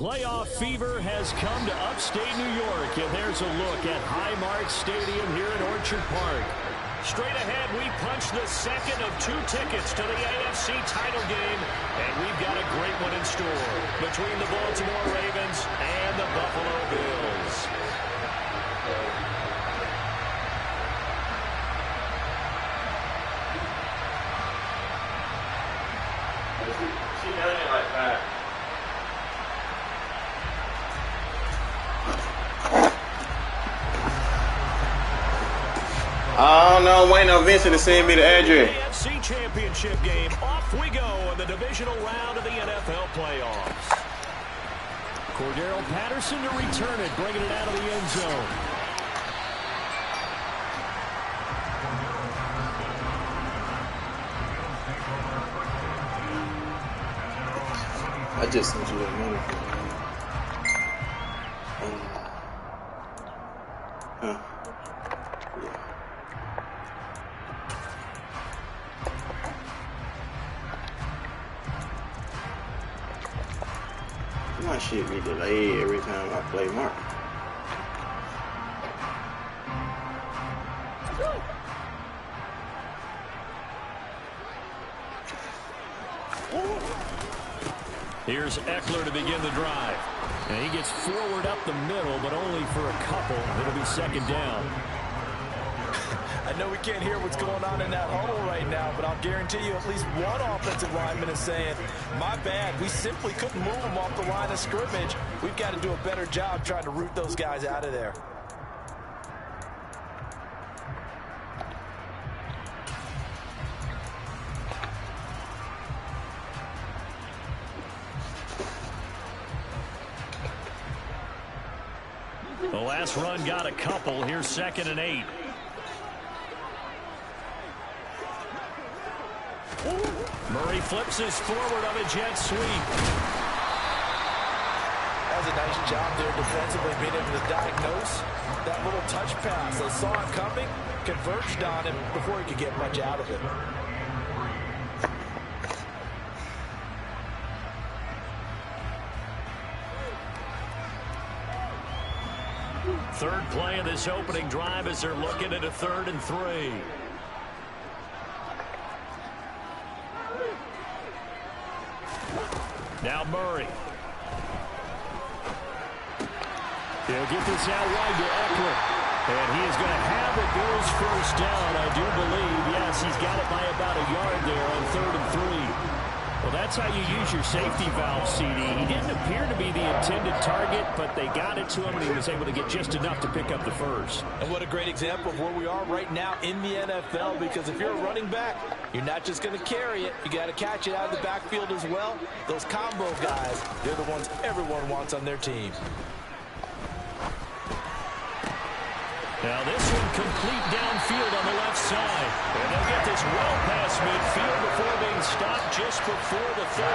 Playoff fever has come to upstate New York, and there's a look at Highmark Stadium here in Orchard Park. Straight ahead, we punch the second of 2 tickets to the AFC title game, and we've got a great one in store between the Baltimore Ravens and the Buffalo Bills. She done it like that. Oh no, I'm waiting on Vincent to send me the address. AFC Championship game. Off we go in the divisional round of the NFL playoffs. Cordero Patterson to return it, bringing it out of the end zone. I just sent you that money. Huh? Yeah. My shit be delayed every time I play Mark. Here's Eckler to begin the drive. And he gets forward up the middle, but only for a couple. It'll be second down. I know we can't hear what's going on in that huddle right now, but I'll guarantee you at least one offensive lineman is saying, my bad, we simply couldn't move them off the line of scrimmage. We've got to do a better job trying to root those guys out of there. The last run got a couple. Here's 2nd and 8. Murray flips his forward on a jet sweep. That was a nice job there defensively, being able to diagnose that little touch pass. They saw it coming, converged on him before he could get much out of it. Third play of this opening drive as they're looking at a 3rd and 3. Now Murray. He'll get this out wide to Eckler. And he is going to have the Bills first down, I do believe. Yes, he's got it by about a yard there on 3rd and 3. Well, that's how you use your safety valve, CD. He didn't appear to be the intended target, but they got it to him, and he was able to get just enough to pick up the first. And what a great example of where we are right now in the NFL, because if you're a running back, you're not just going to carry it. You got to catch it out of the backfield as well. Those combo guys, they're the ones everyone wants on their team. Now this one complete downfield on the left side. And they'll get this well past midfield before being stopped just before the 35.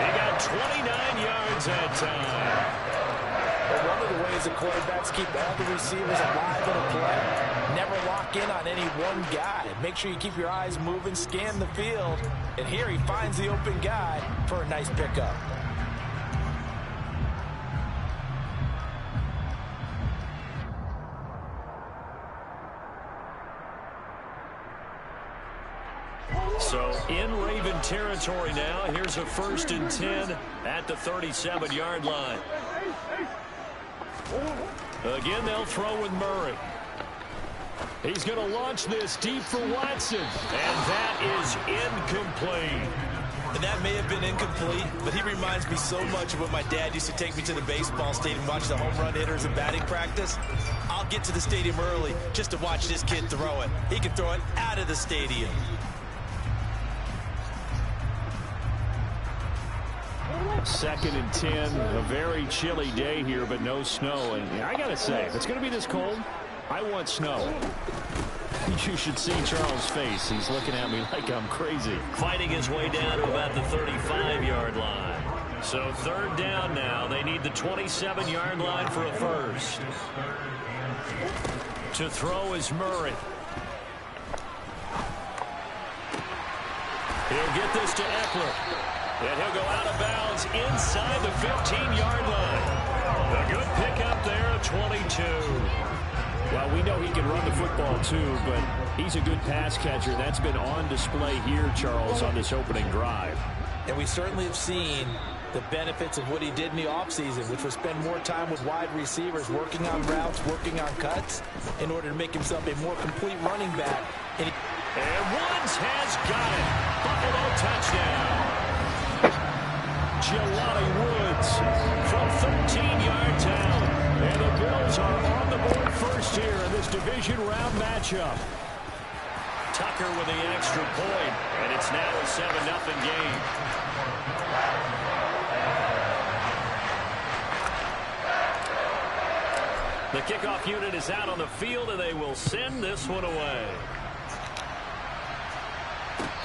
They got 29 yards that time. Well, one of the ways the quarterbacks keep all the receivers alive in a play, never lock in on any one guy. Make sure you keep your eyes moving, scan the field. And here he finds the open guy for a nice pickup. So in Raven territory now. Here's a 1st and 10 at the 37-yard line. Again, they'll throw with Murray. He's going to launch this deep for Watson. And that is incomplete. And that may have been incomplete, but he reminds me so much of when my dad used to take me to the baseball stadium, watch the home run hitters and batting practice. I'll get to the stadium early just to watch this kid throw it. He can throw it out of the stadium. Second and 10, a very chilly day here, but no snow. And I got to say, if it's going to be this cold, I want snow. You should see Charles' face. He's looking at me like I'm crazy. Fighting his way down to about the 35-yard line. So 3rd down now. They need the 27-yard line for a first. To throw is Murray. He'll get this to Eckler. And he'll go out of bounds inside the 15-yard line. A good pickup there, 22. Well, we know he can run the football too, but he's a good pass catcher. That's been on display here, Charles, on this opening drive. And we certainly have seen the benefits of what he did in the offseason, which was spend more time with wide receivers, working on routes, working on cuts, in order to make himself a more complete running back. And Woods has got it. Buffalo touchdown. Jelani Woods from 13 yards out. And the Bills are on the board first here in this division round matchup. Tucker with the extra point, and it's now a 7-0 game. The kickoff unit is out on the field, and they will send this one away.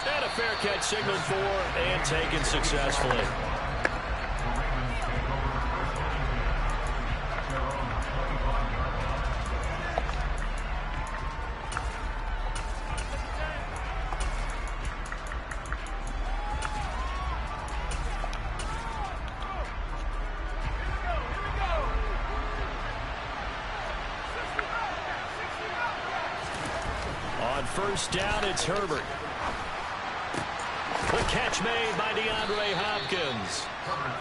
And a fair catch signaled for and taken successfully. On first down, it's Herbert. The catch made by DeAndre Hopkins.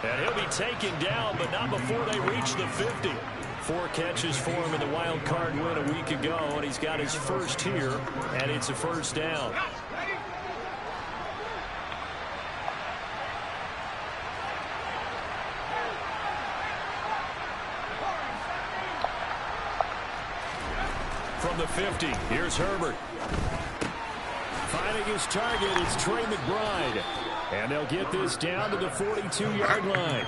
And he'll be taken down, but not before they reach the 50. 4 catches for him in the wild card win a week ago, and he's got his first here, and it's a first down. From the 50, here's Herbert. Finding his target, it's Trey McBride. And they'll get this down to the 42-yard line.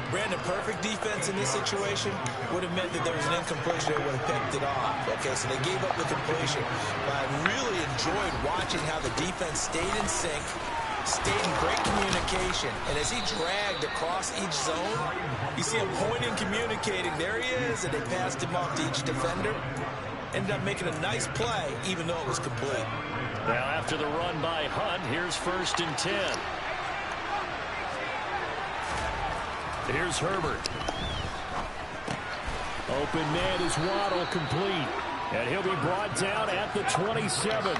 Brandon, perfect defense in this situation would have meant that there was an incompletion. They would have picked it off. Okay, so they gave up the completion. But I really enjoyed watching how the defense stayed in sync, stayed in great communication. And as he dragged across each zone, you see him pointing, communicating. There he is, and they passed him off to each defender. Ended up making a nice play, even though it was complete. Now after the run by Hunt, here's 1st and 10. Here's Herbert. Open man is Waddle, complete. And he'll be brought down at the 27.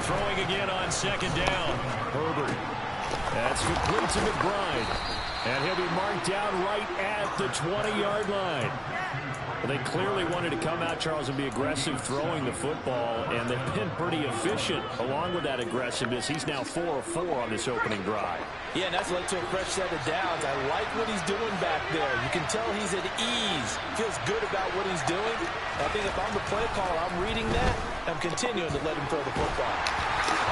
Throwing again on 2nd down. Herbert. That's complete to McBride. And he'll be marked down right at the 20-yard line. Well, they clearly wanted to come out, Charles, and be aggressive throwing the football, and they've been pretty efficient along with that aggressiveness. He's now 4 of 4 on this opening drive. Yeah, and that's led to a fresh set of downs. I like what he's doing back there. You can tell he's at ease. Feels good about what he's doing. I think if I'm the play caller, I'm reading that. I'm continuing to let him throw the football.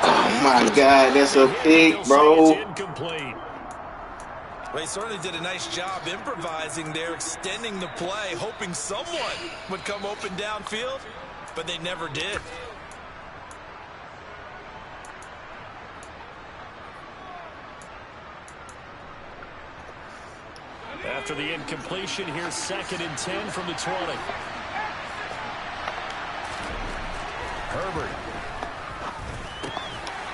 Oh, my God. That's a pick, bro. It's incomplete. Well, he certainly did a nice job improvising there, extending the play, hoping someone would come open downfield, but they never did. After the incompletion, here's 2nd and 10 from the 20. Herbert.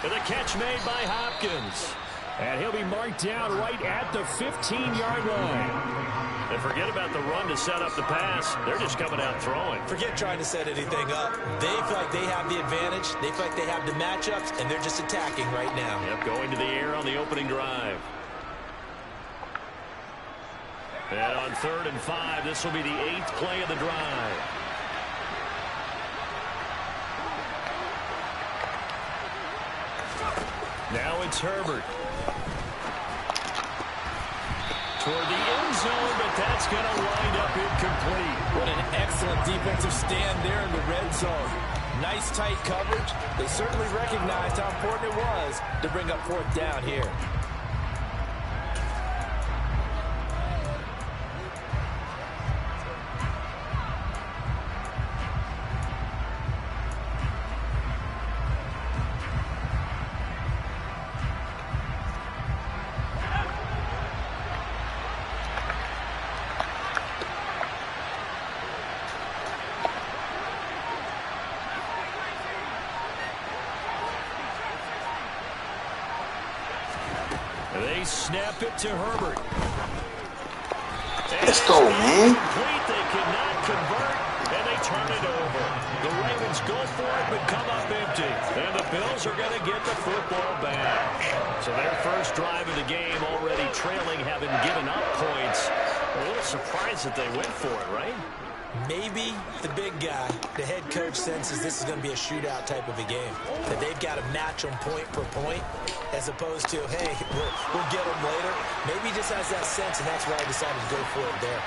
And the catch made by Hopkins. And he'll be marked down right at the 15-yard line. And forget about the run to set up the pass. They're just coming out throwing. Forget trying to set anything up. They feel like they have the advantage. They feel like they have the matchups, and they're just attacking right now. Yep, going to the air on the opening drive. And on 3rd and 5, this will be the 8th play of the drive. Now it's Herbert. Toward the end zone, but that's going to wind up incomplete. What an excellent defensive stand there in the red zone. Nice tight coverage. They certainly recognized how important it was to bring up 4th down here. They snap it to Herbert. Let's go, man. They cannot convert, and they turn it over. The Ravens go for it, but come up empty. And the Bills are going to get the football back. So their first drive of the game already trailing, having given up points. A little surprised that they went for it, right? Maybe the big guy, the head coach, senses this is going to be a shootout type of a game. That they've got to match them point per point, as opposed to, hey, we'll get them later. Maybe he just has that sense, and that's why he decided to go for it there.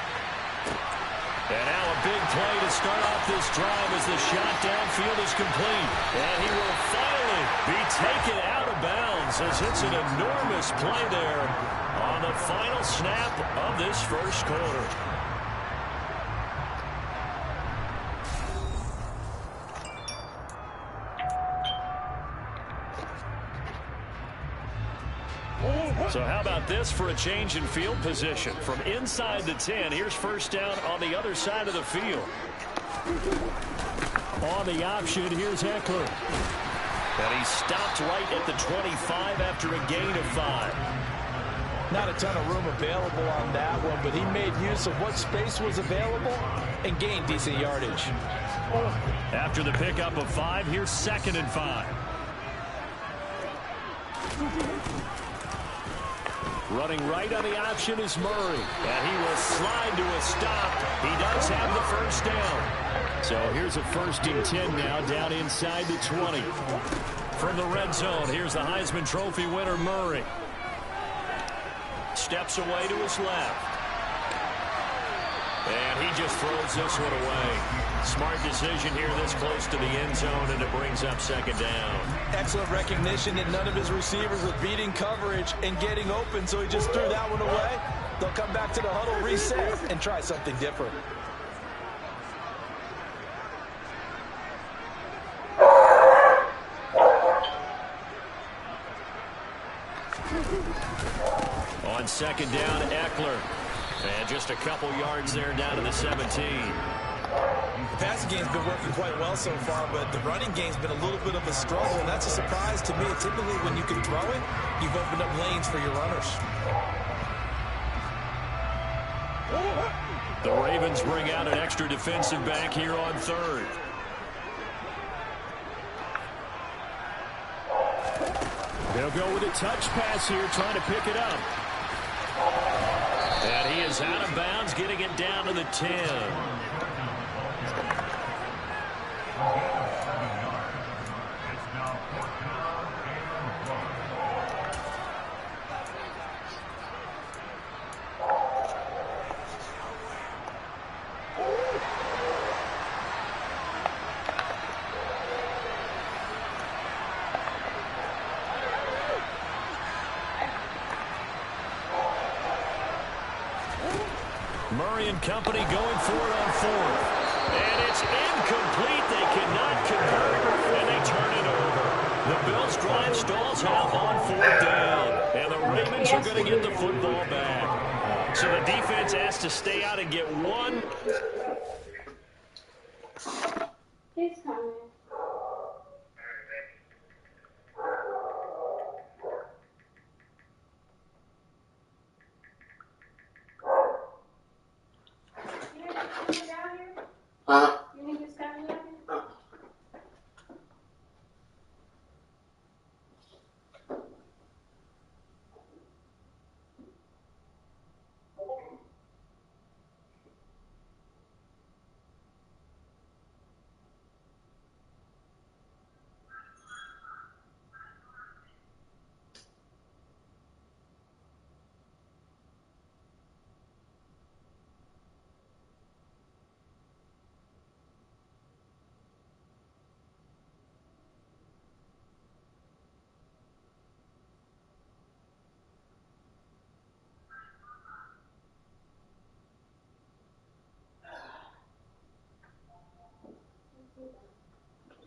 And now a big play to start off this drive as the shot downfield is complete. And he will finally be taken out of bounds as it's an enormous play there on the final snap of this first quarter. So how about this for a change in field position? From inside the 10, here's first down on the other side of the field. On the option, here's Eckler. And he stopped right at the 25 after a gain of 5. Not a ton of room available on that one, but he made use of what space was available and gained decent yardage. After the pickup of 5, here's 2nd and 5. Running right on the option is Murray. And he will slide to a stop. He does have the first down. So here's a 1st and 10 now, down inside the 20. From the red zone, here's the Heisman Trophy winner, Murray. Steps away to his left. And he just throws this one away. Smart decision here this close to the end zone, and it brings up 2nd down. Excellent recognition that none of his receivers were beating coverage and getting open, so he just threw that one away. They'll come back to the huddle, reset, and try something different. On 2nd down, Eckler. And just a couple yards there down to the 17. The passing game's been working quite well so far, but the running game's been a little bit of a struggle, and that's a surprise to me. Typically, when you can throw it, you've opened up lanes for your runners. The Ravens bring out an extra defensive back here on 3rd. They'll go with a touch pass here, trying to pick it up. And he is out of bounds, getting it down to the 10. Murray and company going for it on 4th. And it's incomplete. They cannot convert, and they turn it over. The Bills' drive stalls out on 4th down. And the Ravens are going to get the football back. So the defense has to stay out and get one. He's coming. Huh? You think it's coming down here?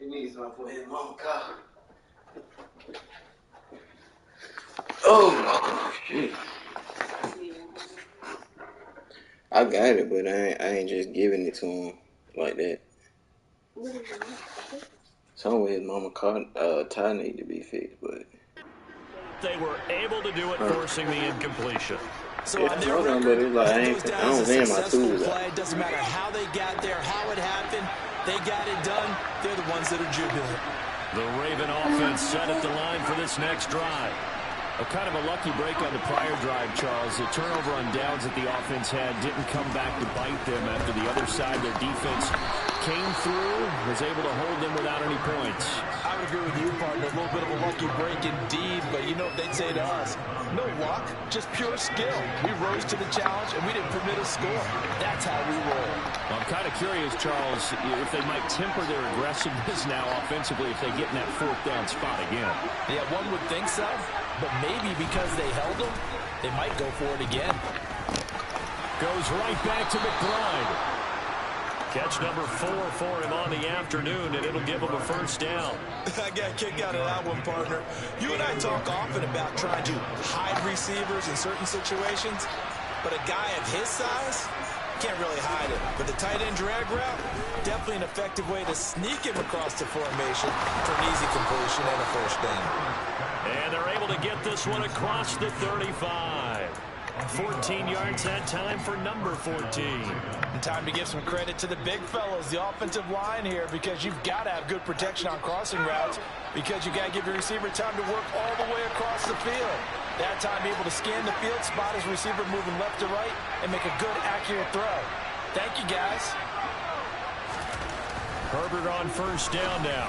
He needs one for his mama car. Oh, shit. I got it, but I ain't just giving it to him like that. Some of his mama car tire need to be fixed, but they were able to do it, forcing the incompletion. So on their record, it goes down as a successful play. It doesn't matter how they got there, how it happened. They got it done. They're the ones that are jubilant. The Raven offense set at the line for this next drive. A kind of a lucky break on the prior drive, Charles. The turnover on downs that the offense had didn't come back to bite them after the other side. Their defense came through, was able to hold them without any points. I would agree with you, partner. A little bit of a lucky break indeed, but you know what they'd say to us? No luck, just pure skill. We rose to the challenge, and we didn't permit a score. That's how we roll. Well, I'm kind of curious, Charles, if they might temper their aggressiveness now offensively if they get in that fourth down spot again. Yeah, one would think so, but maybe because they held them, they might go for it again. Goes right back to McBride. Catch number 4 for him on the afternoon, and it'll give him a first down. I got a kick out of that one, partner. You and I talk often about trying to hide receivers in certain situations, but a guy of his size can't really hide it. But the tight end drag route, definitely an effective way to sneak him across the formation for an easy completion and a first down. And they're able to get this one across the 35. 14 yards that time for number 14. And time to give some credit to the big fellows, the offensive line here, because you've got to have good protection on crossing routes, because you've got to give your receiver time to work all the way across the field. That time able to scan the field, spot his receiver moving left to right, and make a good, accurate throw. Thank you, guys. Herbert on first down now.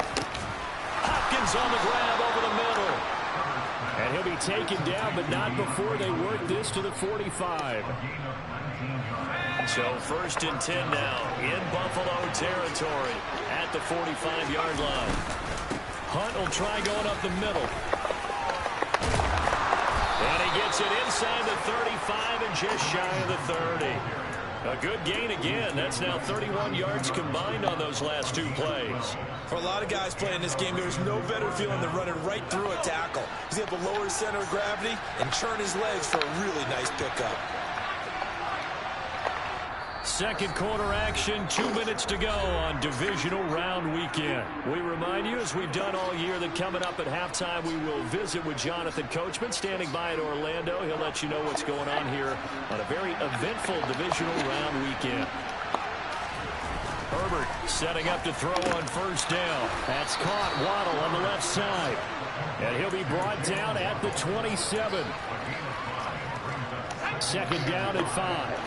Hopkins on the grab over the middle. And he'll be taken down, but not before they work this to the 45. So first and 10 now in Buffalo territory at the 45-yard line. Hunt will try going up the middle. And he gets it inside the 35 and just shy of the 30. A good gain again. That's now 31 yards combined on those last two plays. For a lot of guys playing this game, there's no better feeling than running right through a tackle. He's able to lower his center of gravity and churn his legs for a really nice pickup. Second quarter action, 2 minutes to go on Divisional Round Weekend. We remind you, as we've done all year, that coming up at halftime, we will visit with Jonathan Coachman, standing by in Orlando. He'll let you know what's going on here on a very eventful Divisional Round Weekend. Herbert setting up to throw on first down. That's caught. Waddle on the left side. And he'll be brought down at the 27. Second down and 5.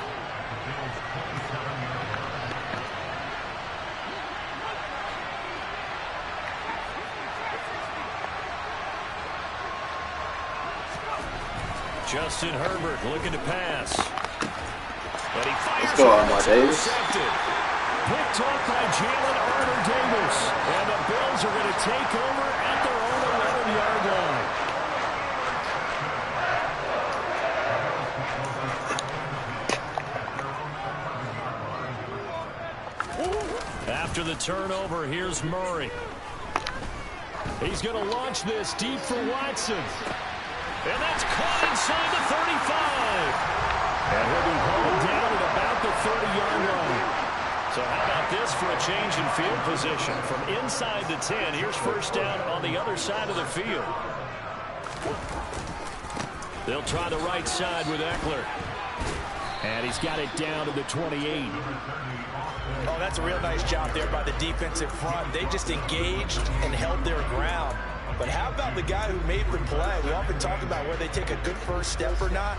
Justin Herbert looking to pass. But he fires. Let's go, Armar Davis. Picked off by Jalen Armour-Davis. And the Bills are going to take over at their own 11-yard line. After the turnover, here's Murray. He's going to launch this deep for Watson. And that's caught inside the 35. And he'll be hauled down at about the 30-yard line. So how about this for a change in field position? From inside the 10, here's first down on the other side of the field. They'll try the right side with Eckler. And he's got it down to the 28. Oh, that's a real nice job there by the defensive front. They just engaged and held their ground. But how about the guy who made the play? We often talk about whether they take a good first step or not.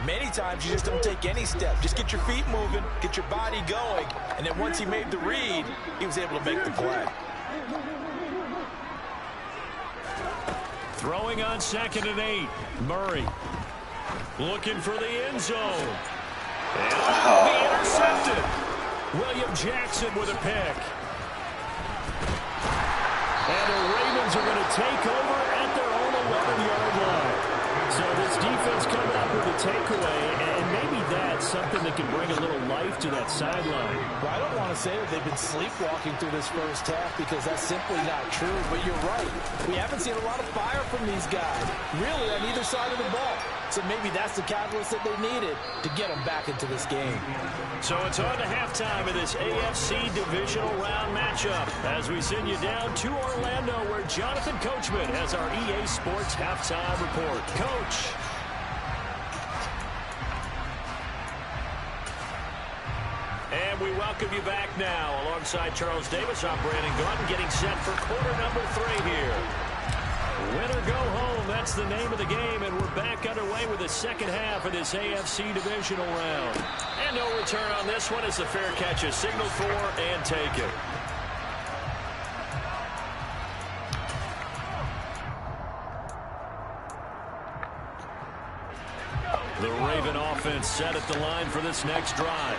Many times you just don't take any step. Just get your feet moving, get your body going, and then once he made the read, he was able to make the play. Throwing on 2nd and 8. Murray looking for the end zone. And it'll be intercepted. William Jackson with a pick. And the Ravens are going to take over at their own 11-yard line. So this defense coming up with a takeaway, and maybe that something that can bring a little life to that sideline. Well, I don't want to say that they've been sleepwalking through this first half because that's simply not true, but you're right. We haven't seen a lot of fire from these guys, really, on either side of the ball. So maybe that's the catalyst that they needed to get them back into this game. So it's on to halftime of this AFC Divisional Round matchup as we send you down to Orlando where Jonathan Coachman has our EA Sports Halftime Report. Coach. And we welcome you back now. Alongside Charles Davis, I'm Brandon Gordon getting set for quarter number 3 here. Win or go home, that's the name of the game, and we're back underway with the second half of this AFC Divisional Round. And no return on this one as the fair catch is signaled for and taken. The Raven offense set at the line for this next drive.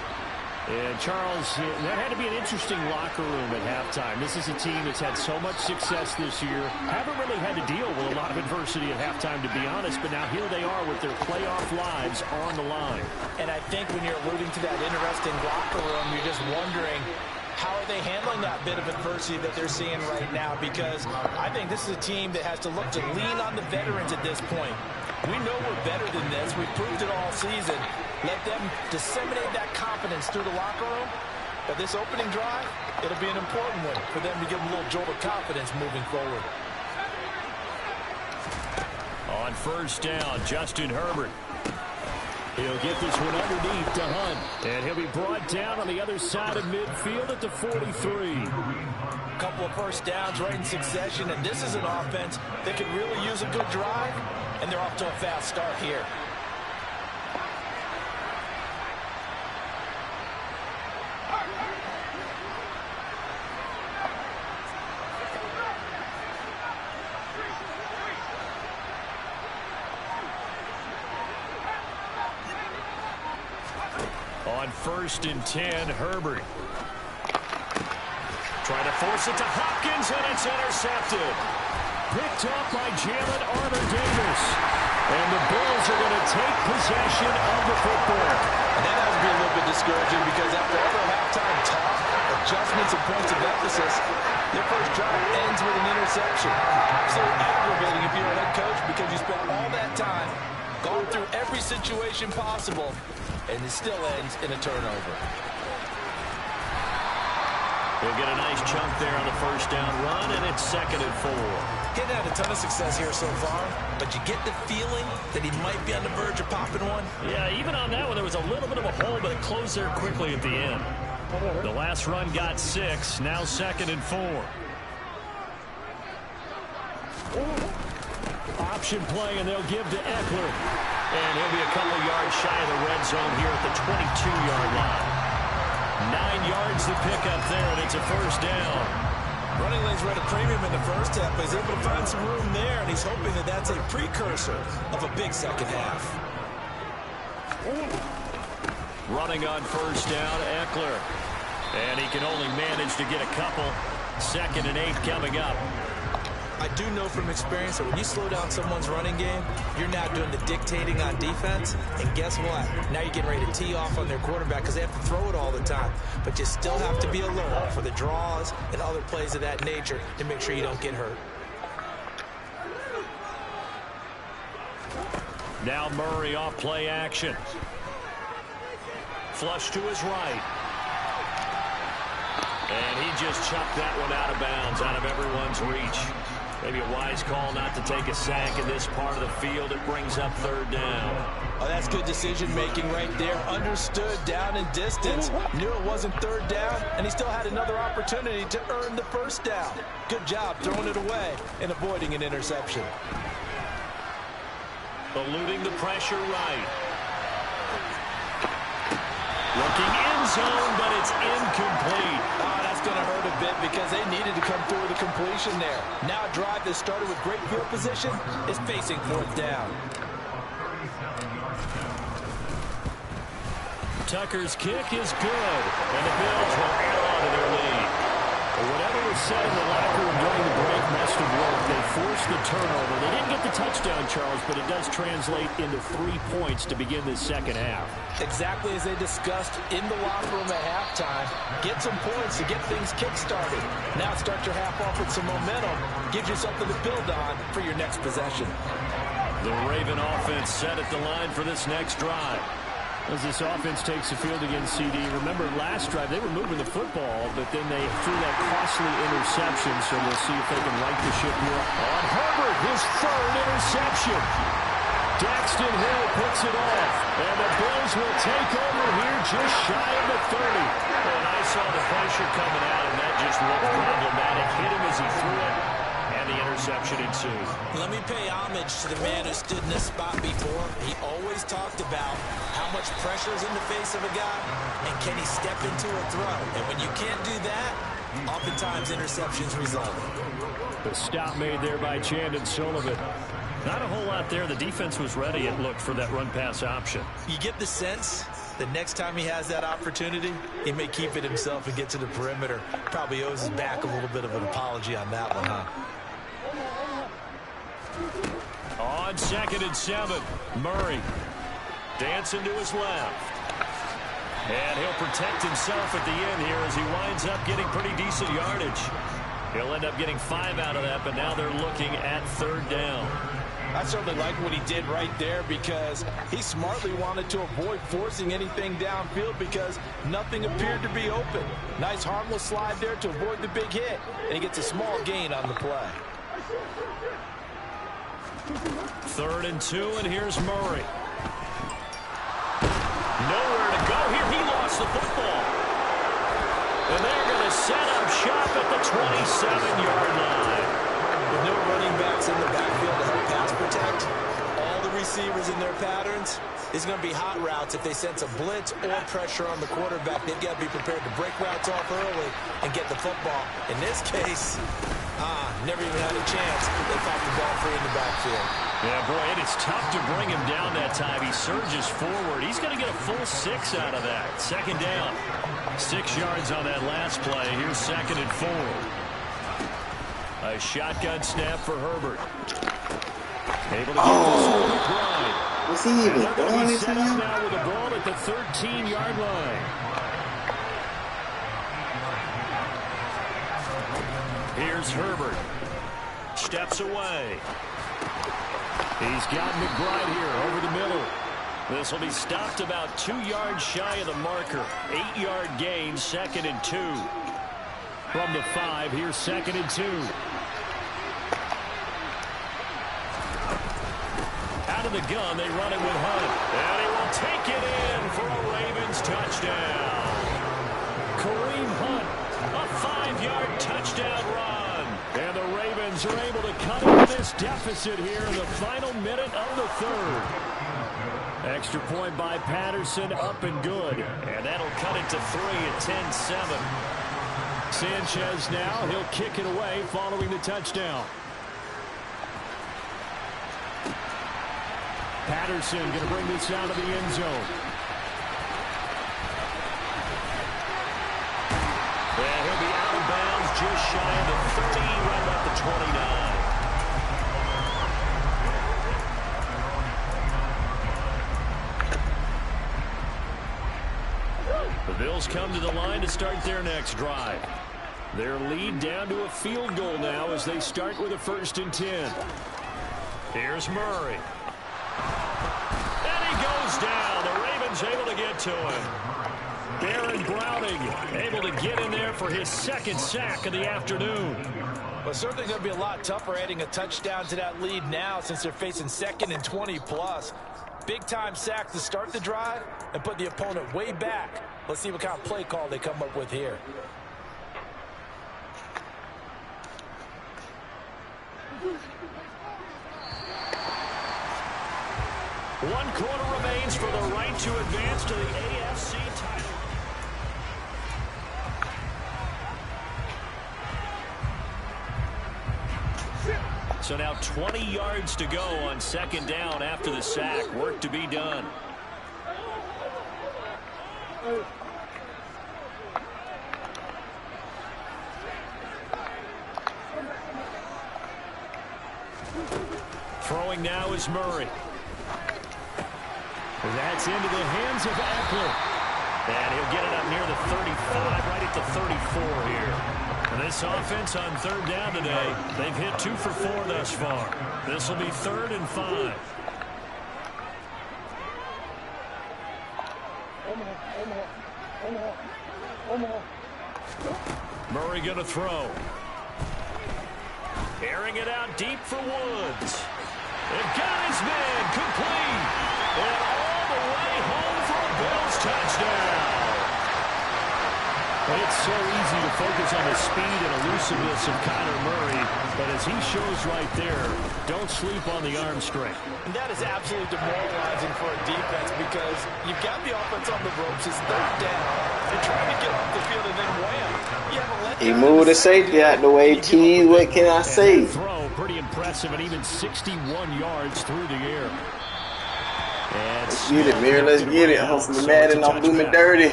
And Charles, that had to be an interesting locker room at halftime. This is a team that's had so much success this year. Haven't really had to deal with a lot of adversity at halftime, to be honest. But now here they are with their playoff lives on the line. And I think when you're alluding to that interesting locker room, you're just wondering, how are they handling that bit of adversity that they're seeing right now? Because I think this is a team that has to look to lean on the veterans at this point. We know we're better than this. We've proved it all season. Let them disseminate that confidence through the locker room. But this opening drive, it'll be an important one for them to give them a little jolt of confidence moving forward. On first down, Justin Herbert. He'll get this one underneath to Hunt. And he'll be brought down on the other side of midfield at the 43. A couple of first downs right in succession, and this is an offense that could really use a good drive, and they're off to a fast start here. On first and 10, Herbert. Trying to force it to Hopkins, and it's intercepted. Picked up by Jalen Armour-Davis. And the Bills are going to take possession of the football. And that has to be a little bit discouraging because after all the halftime talk, adjustments and points of emphasis, their first drive ends with an interception. Absolutely aggravating if you're a head coach because you spent all that time, gone through every situation possible, and it still ends in a turnover. He'll get a nice chunk there on the first down run, and it's 2nd and 4. Getting had a ton of success here so far, but you get the feeling that he might be on the verge of popping one. Yeah, even on that one, there was a little bit of a hole, but it closed there quickly at the end. The last run got 6, now 2nd and 4. Option play, and they'll give to Eckler. And he'll be a couple yards shy of the red zone here at the 22-yard line. 9 yards to pick up there, and it's a first down. Running lanes were at a premium in the first half, but he's able to find some room there, and he's hoping that that's a precursor of a big second half. Running on first down, Eckler. And he can only manage to get a couple. 2nd and 8 coming up. I do know from experience that when you slow down someone's running game, you're now doing the dictating on defense. And guess what? Now you're getting ready to tee off on their quarterback because they have to throw it all the time. But you still have to be alert for the draws and other plays of that nature to make sure you don't get hurt. Now Murray off play action. Flush to his right. And he just chucked that one out of bounds, out of everyone's reach. Maybe a wise call not to take a sack in this part of the field. It brings up 3rd down. Oh, that's good decision-making right there. Understood down and distance. Knew it wasn't 3rd down, and he still had another opportunity to earn the first down. Good job throwing it away and avoiding an interception. Eluding the pressure right. Looking end zone, but it's incomplete. Oh, that's going to hurt a bit because they needed to come through with a completion there. Now a drive that started with great field position is facing 4th down. Tucker's kick is good, and the Bills will air on to their lead. Whatever was said in the locker room during the break must have worked. They forced the turnover. They didn't get the touchdown, Charles, but it does translate into 3 points to begin this second half. Exactly as they discussed in the locker room at halftime. Get some points to get things kick-started. Now start your half off with some momentum. Gives you something to build on for your next possession. The Raven offense set at the line for this next drive. As this offense takes the field against CD, remember last drive they were moving the football, but then they threw that costly interception, so we'll see if they can right the ship here. On Herbert, his third interception. Daxton Hill puts it off, and the Bills will take over here just shy of the 30. And I saw the pressure coming out, and that just looked problematic. Hit him as he threw it, and the interception ensued. Let me pay homage to the man who stood in this spot before. He always talked about how much pressure is in the face of a guy, and can he step into a throw. And when you can't do that, oftentimes interceptions result. The stop made there by Chandon Sullivan. Not a whole lot there. The defense was ready, it looked, for that run-pass option. You get the sense the next time he has that opportunity, he may keep it himself and get to the perimeter. Probably owes his back a little bit of an apology on that one, huh? On 2nd and 7, Murray dancing to his left. And he'll protect himself at the end here as he winds up getting pretty decent yardage. He'll end up getting 5 out of that, but now they're looking at 3rd down. I certainly like what he did right there because he smartly wanted to avoid forcing anything downfield because nothing appeared to be open. Nice harmless slide there to avoid the big hit, and he gets a small gain on the play. 3rd and 2, and here's Murray. Nowhere to go here. He lost the football. And they're going to set up shop at the 27-yard line. With no running backs in the backfield to help pass protect, all the receivers in their patterns is going to be hot routes. If they sense a blitz or pressure on the quarterback, they've got to be prepared to break routes off early and get the football. In this case, never even had a chance. They fought the ball free in the backfield. Yeah, boy, and it's tough to bring him down that time. He surges forward. He's going to get a full 6 out of that. 2nd down. 6 yards on that last play. Here's 2nd and 4. A shotgun snap for Herbert. Able to get this one right. Was he even throwing it to him? Now with the ball at the 13-yard line. Here's Herbert. Steps away. He's got McBride here over the middle. This will be stopped about 2 yards shy of the marker. 8-yard gain, 2nd and 2. From the 5, here's 2nd and 2. Out of the gun, they run it with Hunt. And he will take it in for a Ravens touchdown. Kareem Hunt, a 5-yard touchdown run. And the Ravens are able to cut into this deficit here in the final minute of the 3rd. Extra point by Patterson, up and good. And that'll cut it to 3 at 10-7. Sanchez now, he'll kick it away following the touchdown. Patterson going to bring this out of the end zone. And he'll be out of bounds just shy of the 30, right about the 29. The Bills come to the line to start their next drive. Their lead down to a field goal now as they start with a 1st and 10. Here's Murray. And he goes down. The Ravens able to get to him. Baron Browning able to get in there for his 2nd sack of the afternoon. Well, certainly going to be a lot tougher adding a touchdown to that lead now since they're facing 2nd and 20+. Big-time sack to start the drive and put the opponent way back. Let's see what kind of play call they come up with here. One quarter remains for the right to advance to the AFC title. So now 20 yards to go on 2nd down after the sack. Work to be done. throwing now is Murray. That's into the hands of Eckler. And he'll get it up near the 35, right at the 34 here. And this offense on third down today, they've hit 2 for 4 thus far. This will be 3rd and 5. Murray going to throw. Airing it out deep for Woods. They've got his man complete. And all the way home for a Bills touchdown. It's so easy to focus on the speed and elusiveness of Kyler Murray, but as he shows right there, don't sleep on the arm strength. And that is absolutely demoralizing for a defense because you've got the offense on the ropes. It's 3rd down. They're trying to get off the field and then wham. You haven't let He moved the safety out the way, T. What can I say? Throw pretty impressive, and even 61 yards through the air. Let's get it, Mir. Let's get it. Hopefully Madden don't do me dirty.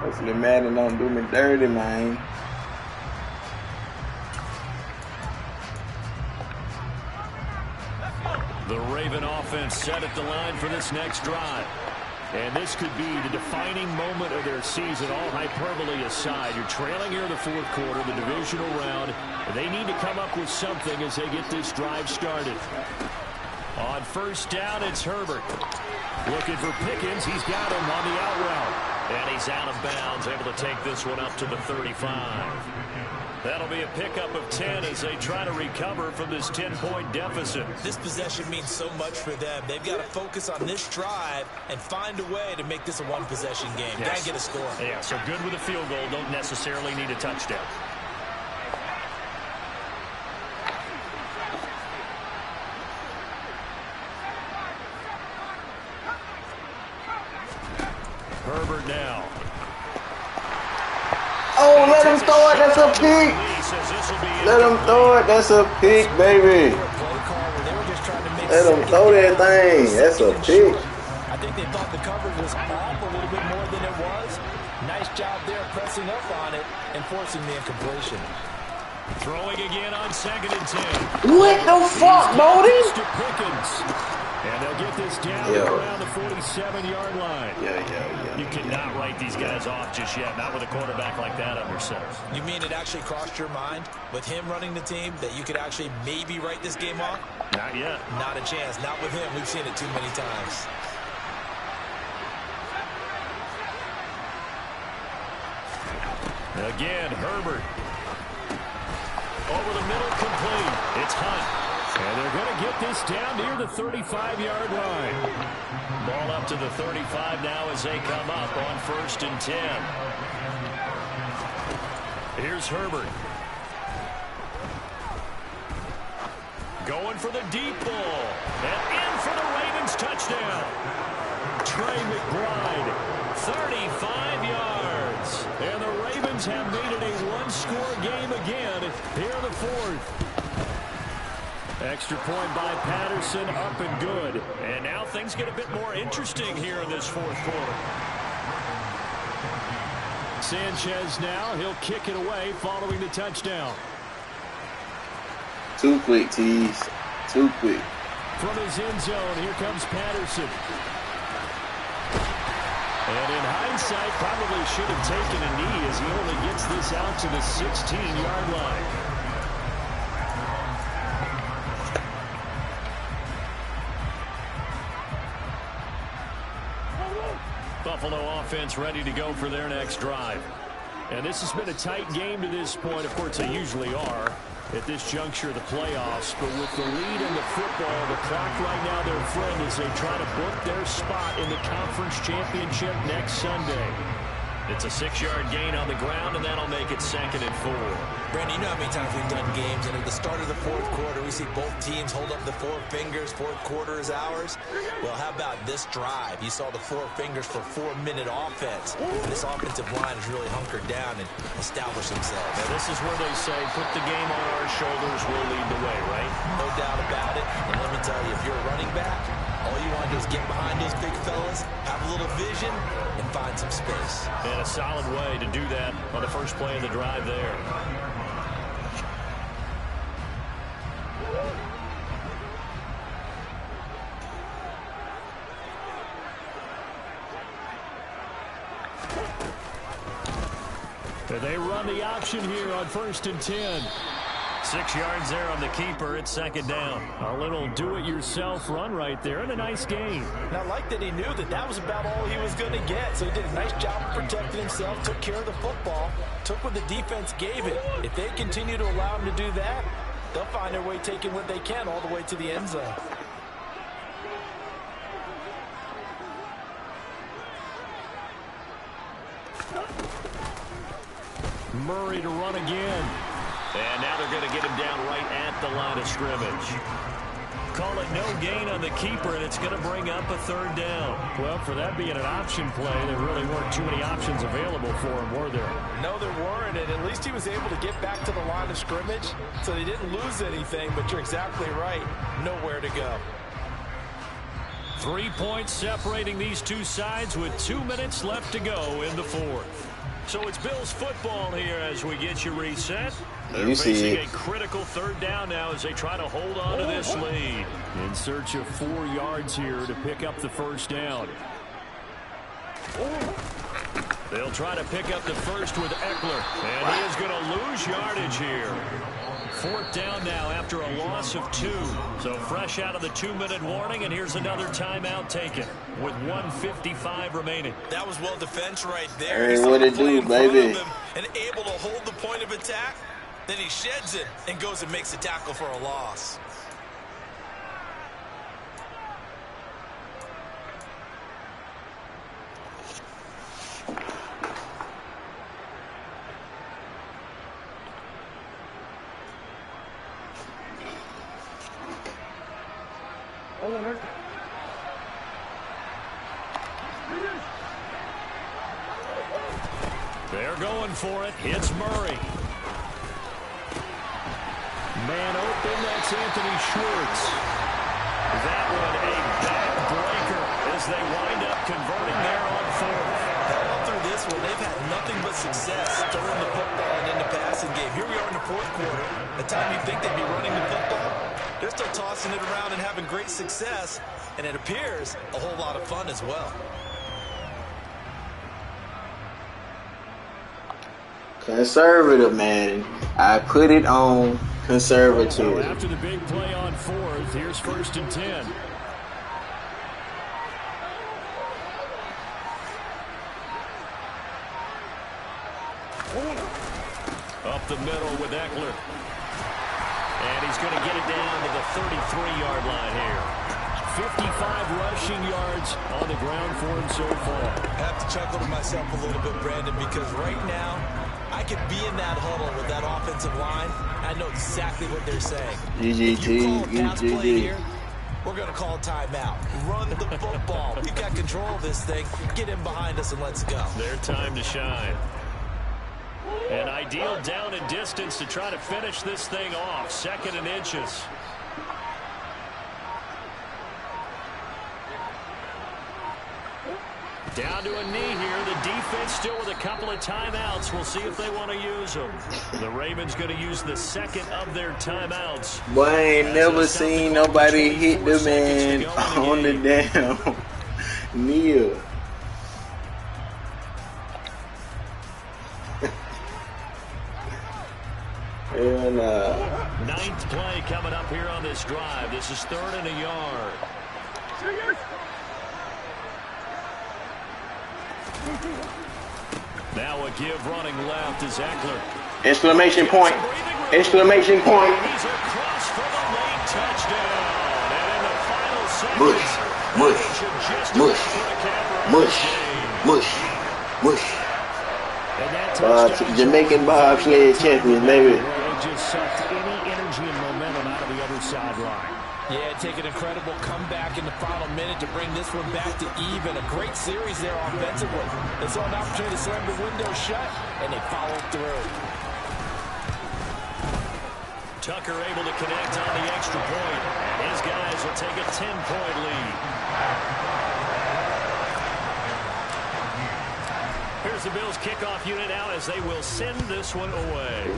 Hopefully Madden don't do me dirty, man. The Raven offense set at the line for this next drive. And this could be the defining moment of their season, all hyperbole aside. You're trailing here in the 4th quarter, the divisional round. They need to come up with something as they get this drive started. On 1st down, it's Herbert. Looking for Pickens. He's got him on the out route. And he's out of bounds, able to take this one up to the 35. That'll be a pickup of 10 as they try to recover from this 10-point deficit. This possession means so much for them. They've got to focus on this drive and find a way to make this a one-possession game. Yes. Got to get a score. Yeah, so good with a field goal. Don't necessarily need a touchdown. Herbert now. Oh, let him throw it. That's a pick. Let him throw it. That's a pick, baby. Let him throw that thing. That's a pick. I think they thought the coverage was off a little bit more than it was. Nice job there pressing up on it and forcing the incompletion. Throwing again on 2nd and 10. What the fuck, Bodie? And they'll get this down around the 47-yard line. Yeah. You cannot write these guys off just yet, not with a quarterback like that on your center. You mean it actually crossed your mind with him running the team that you could actually maybe write this game off? Not yet. Not a chance. Not with him. We've seen it too many times. Again, Herbert. Over the middle, complete. It's Hunt. And they're going to get this down near the 35-yard line. Ball up to the 35 now as they come up on 1st and 10. Here's Herbert. Going for the deep ball. And in for the Ravens touchdown. Trey McBride, 35 yards. And the Ravens have made it a one-score game again here in the 4th. Extra point by Patterson, up and good. And now things get a bit more interesting here in this 4th quarter. Sanchez now, he'll kick it away following the touchdown. Too quick, Tease. Too quick. From his end zone, here comes Patterson. And in hindsight, probably should have taken a knee as he only gets this out to the 16-yard line. Buffalo offense ready to go for their next drive. And this has been a tight game to this point. Of course, they usually are at this juncture of the playoffs. But with the lead in the football, the clock right now their friend as they try to book their spot in the conference championship next Sunday. It's a 6-yard gain on the ground, and that'll make it 2nd and 4. Brandon, you know how many times we've done games, and at the start of the 4th quarter, we see both teams hold up the 4 fingers, 4th quarter is ours. Well, how about this drive? You saw the 4 fingers for 4-minute offense. This offensive line has really hunkered down and established themselves. Now, this is where they say, put the game on our shoulders, we'll lead the way, right? No doubt about it. And let me tell you, if you're a running back, all you want to do is get behind those big fellas, have a little vision, and find some space. And a solid way to do that on the first play of the drive there. They run the option here on 1st and 10. 6 yards there on the keeper. It's 2nd down. A little do-it-yourself run right there and a nice gain. Now, I like that he knew that that was about all he was going to get. So he did a nice job of protecting himself, took care of the football, took what the defense gave it. If they continue to allow him to do that, they'll find their way taking what they can all the way to the end zone. Murray to run again. And now they're going to get him down right at the line of scrimmage. Call it no gain on the keeper, and it's going to bring up a 3rd down. Well, for that being an option play, there really weren't too many options available for him, were there? No, there weren't, and at least he was able to get back to the line of scrimmage, so they didn't lose anything, but you're exactly right. Nowhere to go. 3 points separating these two sides with 2 minutes left to go in the 4th. So it's Bills football here as we get you reset. They're facing a critical 3rd down now as they try to hold on to this lead. In search of 4 yards here to pick up the 1st down. They'll try to pick up the 1st with Eckler. And he is going to lose yardage here. 4th down now after a loss of 2. So fresh out of the 2-minute warning, and here's another timeout taken with 1:55 remaining. That was well defense right there. Hey, what it do, baby? And able to hold the point of attack. Then he sheds it and goes and makes a tackle for a loss. They're going for it. It's Murray. Man open, that's Anthony Schwartz. That one a backbreaker as they wind up converting there on 4th. All through this one, they've had nothing but success throwing the football and in the passing game. Here we are in the 4th quarter. The time you think they'd be running the football, they're still tossing it around and having great success. And it appears a whole lot of fun as well. Conservative, man. I put it on conservative. So after the big play on 4th, here's 1st and 10. Up the middle with Eckler. And he's going to get it down to the 33-yard line here. 55 rushing yards on the ground for him so far. I have to chuckle to myself a little bit, Brandon, because right now I could be in that huddle with that offensive line. I know exactly what they're saying. GGT. We're going to call timeout. Run the football. You got control of this thing. Get in behind us and let's go. Their time to shine. An ideal down and distance to try to finish this thing off. 2nd and inches. Down to a knee here. The defense still with a couple of timeouts. We'll see if they want to use them. The Ravens going to use the 2nd of their timeouts. Boy, I ain't never seen nobody hit the man on the down knee. And 9th play coming up here on this drive. This is 3rd and a yard. Now a give running left is Eckler. Exclamation point. Exclamation point. He's across for the late touchdown. And in the final seconds, Mush. Jamaican bobsled champion, baby. They just sucked any energy and momentum out of the other sideline. Yeah, take an incredible comeback in the final minute to bring this one back to even. A great series there offensively. They saw an opportunity to slam the window shut, and they followed through. Tucker able to connect on the extra point. And his guys will take a 10-point lead. Here's the Bills kickoff unit out as they will send this one away.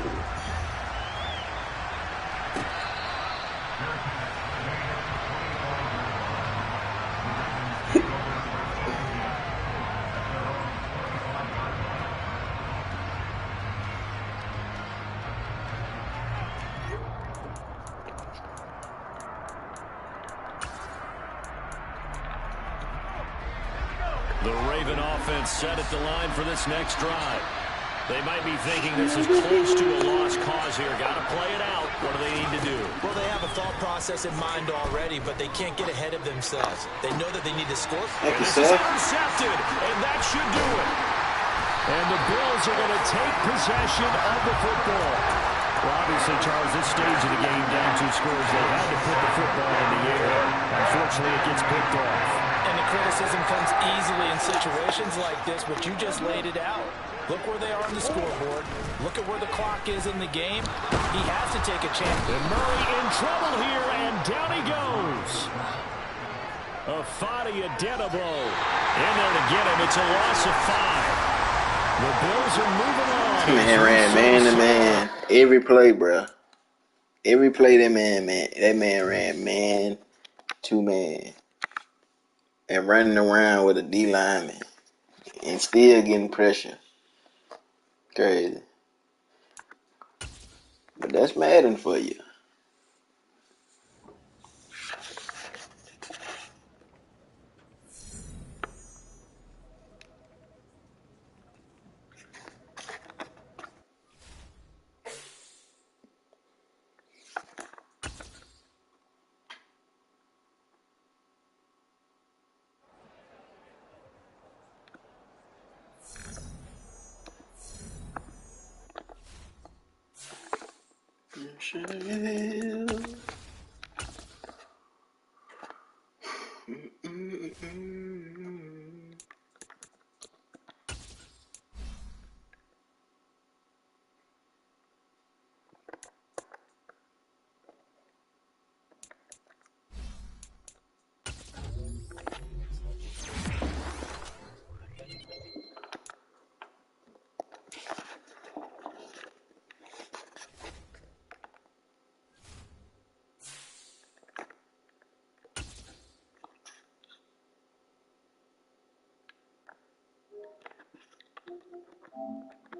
The Raven offense set at the line for this next drive. They might be thinking this is close to a lost cause here. Got to play it out. What do they need to do? Well, they have a thought process in mind already, but they can't get ahead of themselves. They know that they need to score. And this is intercepted, and that should do it. And the Bills are going to take possession of the football. Well, obviously, Charles, this stage of the game, down 2 scores, they had to put the football in the air. Unfortunately, it gets picked off. And the criticism comes easily in situations like this, but you just laid it out. Look where they are on the scoreboard. Look at where the clock is in the game. He has to take a chance. And Murray in trouble here, and down he goes. Afadi Adenabo in there to get him. It's a loss of 5. The Bills are moving on. Man ran man to man. Every play, bro. Every play that man ran man to man. And running around with a D lineman. And still getting pressure. Crazy. But that's Madden for you.